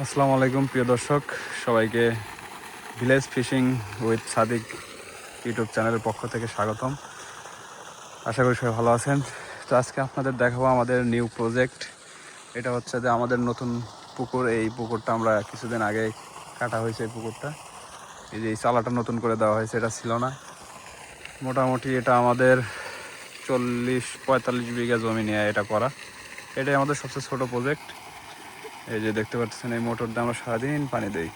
আসসালামু আলাইকুম প্রিয় দর্শক, সবাইকে village fishing with Sadik YouTube চ্যানেলের পক্ষ থেকে স্বাগতম। আশা করি সবাই ভালো আছেন। তো আজকে আপনাদের দেখাবো আমাদের নিউ প্রজেক্ট। এটা হচ্ছে যে আমাদের নতুন পুকুর। এই পুকুরটা আমরা কিছুদিন আগে কাটা হয়েছে। এই পুকুরটা এই যে এই চালাটা নতুন করে দেওয়া হয়েছে, এটা ছিল না। মোটামুটি এটা আমাদের 40-45 বিঘা জমি নিয়ে এটা করা। এটাই আমাদের সবচেয়ে ছোট প্রজেক্ট। এই যে দেখতে পাচ্ছেন, এই মোটর দিয়ে আমরা সারাদিন পানি দিই।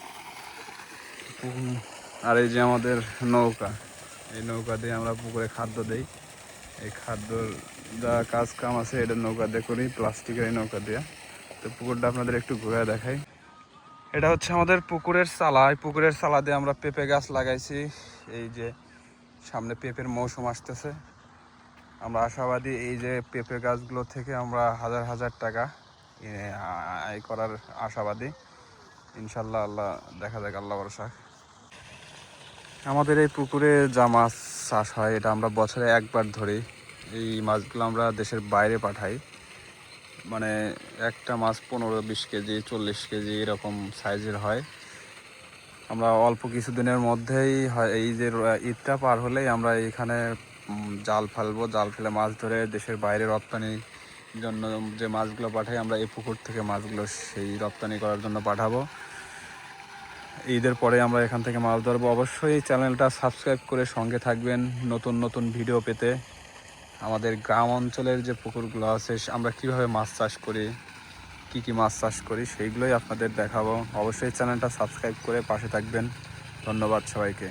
আর এই যে আমাদের নৌকা, এই নৌকা দিয়ে আমরা পুকুরে খাদ্য দিই। এই খাদ্যর যা কাজ কাম আছে এটা নৌকা দিয়ে করি, প্লাস্টিকের এই নৌকা দিয়ে। তো পুকুরটা আপনাদের একটু ঘুরে দেখাই। এটা হচ্ছে আমাদের পুকুরের চালা। এই পুকুরের চালা দিয়ে আমরা পেঁপে গাছ লাগাইছি। এই যে সামনে পেঁপের মৌসুম আসতেছে। আমরা আশাবাদী এই যে পেঁপে গাছগুলো থেকে আমরা হাজার হাজার টাকা আয় করার আশাবাদী। ইনশাল্লাহ, আল্লাহ দেখা যাক, আল্লাহ ভরসা। আমাদের এই পুকুরে যা মাছ চাষ হয় এটা আমরা বছরে একবার ধরি। এই মাছগুলো আমরা দেশের বাইরে পাঠাই। মানে একটা মাছ 15-20 কেজি, 40 কেজি এরকম সাইজের হয়। আমরা অল্প কিছুদিনের মধ্যেই হয়, এই যে ঈদটা পার হলেই আমরা এইখানে জাল ফেলবো। জাল ফেলে মাছ ধরে দেশের বাইরে রপ্তানির জন্য যে মাছগুলো পাঠাই, আমরা এই পুকুর থেকে মাছগুলো সেই রপ্তানি করার জন্য পাঠাবো। ঈদের পরে আমরা এখান থেকে মাছ ধরবো। অবশ্যই চ্যানেলটা সাবস্ক্রাইব করে সঙ্গে থাকবেন নতুন নতুন ভিডিও পেতে। আমাদের গ্রাম অঞ্চলের যে পুকুরগুলো আছে, আমরা কিভাবে মাছ চাষ করি, কি মাছ চাষ করি, সেইগুলোই আপনাদের দেখাবো। অবশ্যই চ্যানেলটা সাবস্ক্রাইব করে পাশে থাকবেন। ধন্যবাদ সবাইকে।